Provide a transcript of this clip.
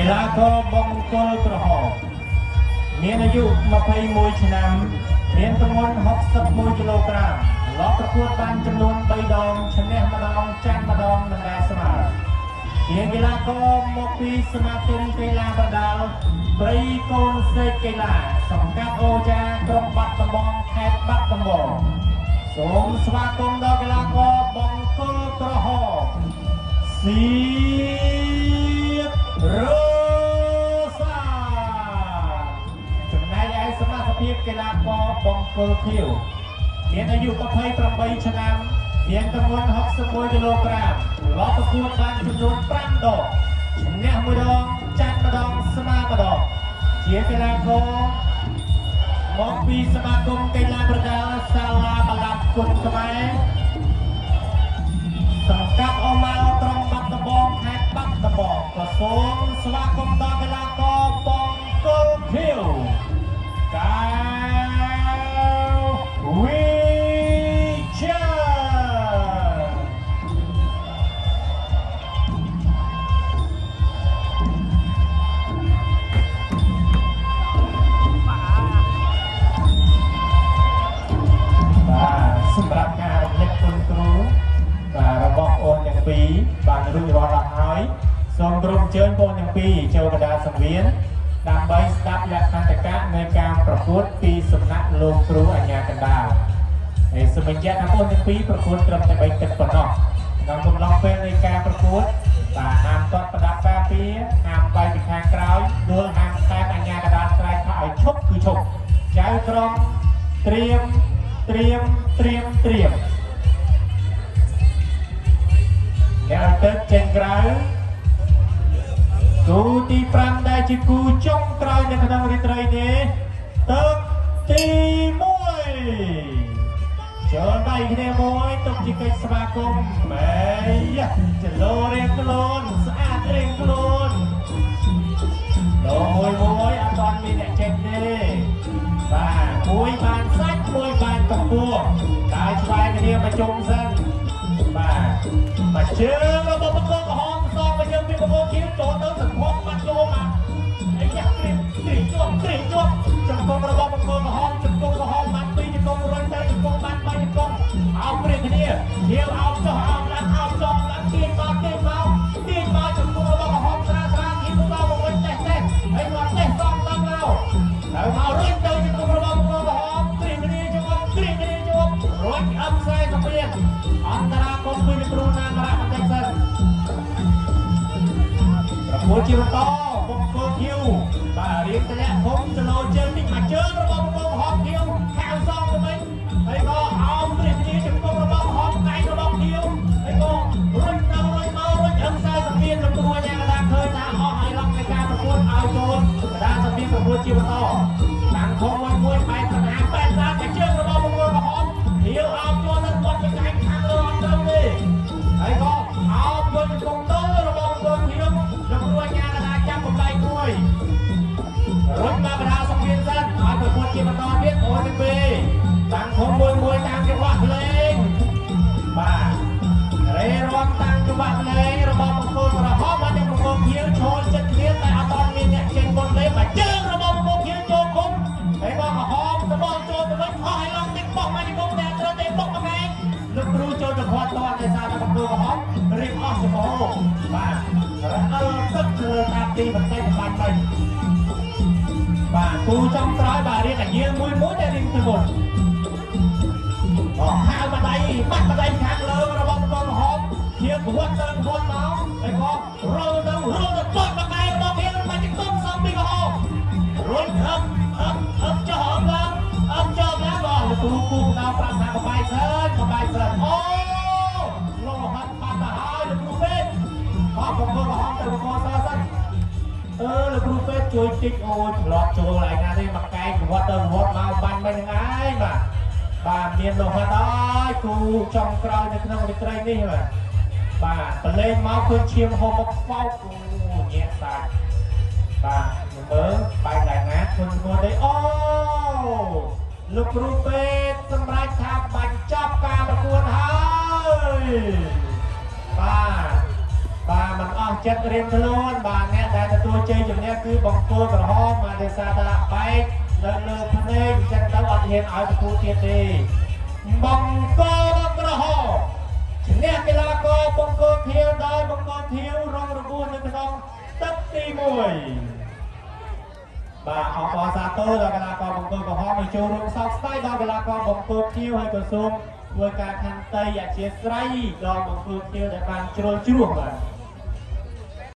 กีฬาก็บงกลกระหอบมีอายุ21ឆ្នាំមានទម្ងន់61គីឡូក្រាមឡប់ប្រកួតបានចំនួន3ដងឈ្នះម្ដងចាញ់ម្ដងនិងដែរស្មើជាកីឡាករមកពីសមាគមកីឡាប្រដាល់ព្រៃកូនសេកកីឡាសង្កាត់អូចាក្រុងបាត់ដំបងខេត្តបាត់ដំបងសូមស្វាគមន៍ដល់កីឡាករបង្គោលក្រហមសៀករ៉ូសាចំណែកឯសមាជិកកីឡាករបង្គោលខៀវមានអាយុ28ឆ្នាំមានទម្ងន់61គីឡូក្រាមលបប្រកួតបានចំនួន5ដងឈ្នះ1ដងចាញ់1ដងស្មើ1ដងជាកីឡាករមកពីសមាគមកីឡាប្រដាល់សាលាបលាប់គុណខ្មែរសង្កាត់អូម៉ៅក្រុងបាត់ដំបងខេត្តបាត់ដំបងក៏សូមស្វាគមន៍ដល់កីឡាករបង្គោលខៀវកាវីចាសម្រាប់ការរំលឹកគុណគ្រូរបស់អូនទាំងពីរបានរួចរាល់អស់ហើយសូមក្រុមជើញបងទាំងពីរចូលកណ្ដាលសង្វៀនដើម្បីស្ដាប់លក្ខន្តិកៈនៃការប្រកួតពីសំណាក់លោកគ្រូអញ្ញាកណ្ដាលហើយសូមបញ្ជាក់ថាបងទាំងពីរប្រកួតត្រឹមតែ3ទឹកប៉ុណ្ណោះក្នុងកំឡុងពេលនៃការប្រកួតបាទហាមទាត់ប្រដាប់ការពារហាមបែកពីខាងក្រោយដួលហាមខែអញ្ញាកណ្ដាលស្រែកថាឲ្យឈប់គឺឈប់ចៅក្រុមត្រៀមអ្នកទឹកចេញក្រៅគូទី5ដែលជាគូចុងក្រោយនៅក្នុងរាត្រីនេះទឹកទី1ចូលដៃគ្នាមួយទុកជាកិច្ចស្វាគមន៍មែចលោរៀងខ្លួនស្អាតរៀងខ្លួនលោមួយអត់ទាន់មានអ្នកចេញទេបាទមួយបានសាច់មួយបានកំពស់ដើរឆ្វែងគ្នាមកជុំសិនបាទមកជើងរបស់បង្គោលក្រហមសងមកយើងពីបង្គោលខៀវចូលទៅសង្ឃុំបាត់ចូលមកអីយ៉ាគ្រីជាប់ចំកងរបស់បង្គោលក្រហមចំកងក្រហមបាន2ចំកងរុញទៅចំកងបាន3ចំកងអោបព្រៀងគ្នាហៀវអោបចុះអោបឡើងអោបចុះឡើងទាញមកចំកងរបស់ក្រហមស្រាហៀវមកមកវិញទេហើយមកទេសងដល់ទៅមករុញទៅចំកងរបស់បង្គោលក្រហមព្រៀងគ្នាជាប់រុញអឹមខ្សែសម្ភារអន្តរាគមពីគ្រូណាមរៈបន្តិចសិនប្រកួតជាបន្តបង្គោលខៀវបាទរៀងទម្លាក់ធំចលោជើងតិចមកជើងរបស់បង្គោលក្រហមខៀវខាងសងទៅវិញហើយក៏អោបព្រៀងគ្នាចំកងរបស់ក្រហមកាយរបស់ខៀវហើយក៏រុញទៅរុញមករុញអឹមខ្សែសម្ភារលោកគ្រូអាញាកណ្ដាលឃើញថាអស់ហើយឡងនៃការប្រកួតឲ្យចូលកណ្ដាលសម្ភារប្រកួតជាបន្តខាងធំមួយបែកសំណាងបែកសាតែជើងរបស់បង្គោលក្រហមហៀវអោបចូលទៅគាត់ទៅកាយខាងលើអត់ត្រូវទេហើយក៏អោបយកចំកងទៅរបស់បង្គោលខៀវលោកគ្រូអាញាកណ្ដាលចាប់បំបែកមួយរុញមកកណ្ដាលសម្ភារសិនឲ្យប្រកួតជាបន្តទៀតអូនទាំងពីរតាំងធំមួយតាមចង្វាក់ភ្លេងបាទរេរាំតាំងចង្វាក់ភ្លេងរបស់បង្គោលក្រហមហើយនឹងបង្គោលខៀវឈរចិត្តគ្នាតែអត់ទាន់មានអ្នកចេញមុនទេមកជើងរបស់បង្គោលខៀវចូលគុំហើយក៏ក្រហមទៅបោះចូលទៅវិញអស់ហើយឡងតិចបោះមកទីគុំតែត្រូវតែបុកមកឯងលោកគ្រូចូលទៅខាត់តោះតែសារតែបង្គោលក្រហមរៀបអស់ចំហបាទរអិលទឹកលើតាមទីបន្តិចបាច់វិញបាទគូចំក្រោយបាទរៀងអាយាមួយតែរៀងទៅមុនហៅបដៃបាត់បដៃខាងលើរបស់បង្គោលក្រហមជាប្រវត្តិទៅប្រវត្តិមកហើយក៏រើទៅបាត់បដៃរបស់វាមកទីគុំសំពីក្រហមរុញអឹមចុះអឹមចុះណាបងលោកគ្រូគូដល់ប្រាប់ថាបបាយសិនអូលោកហាត់បាត់ទៅហើយលោកគ្រូពេទ្យបង្គោលក្រហមទៅបង្គោលសសិនលោកគ្រូពេទ្យជួយតិចអូយឆ្លត់ចូលឯណាទេមកកែប្រវត្តិទៅប្រវត្តិមកបាញ់មិនហ្នឹងឯងបាទមានលោកហាត់ហើយគ្រូចុងក្រោយនៅក្នុងរាត្រីនេះបាទប្រឡែងមកឃើញឈាមហូរមកខ្វោកអូញាក់សាច់បាទមើលបែកដែរណាឃើញមើលទេអូលោកគ្រូពេទ្យសម្រាប់ថាបញ្ចប់ការប្រកួតហើយបាទ បាទมันអស់ចិត្តរៀនខ្លួនបាទអ្នកដែលទទួលជ័យជំនះគឺបង្គោលក្រហមមកទេសាតាបែកលើលើភ្នែកអញ្ចឹងទៅអត់ហ៊ានឲ្យទទួលទៀតទេបង្គោលក្រហមជំនះកីឡាករបង្គោលធាវដោយបង្គោលធាវរងរបួសនៅក្នុងទឹកទី1បាទអបអរសាទរដល់កីឡាករបង្គោលក្រហមដែលចូលរួមសោកស្ដាយដល់កីឡាករបង្គោលធាវហើយក៏សូមធ្វើការខន្តីអធិស្ឋានដល់បង្គោលធាវដែលបានជ្រុលជ្រោះបាទ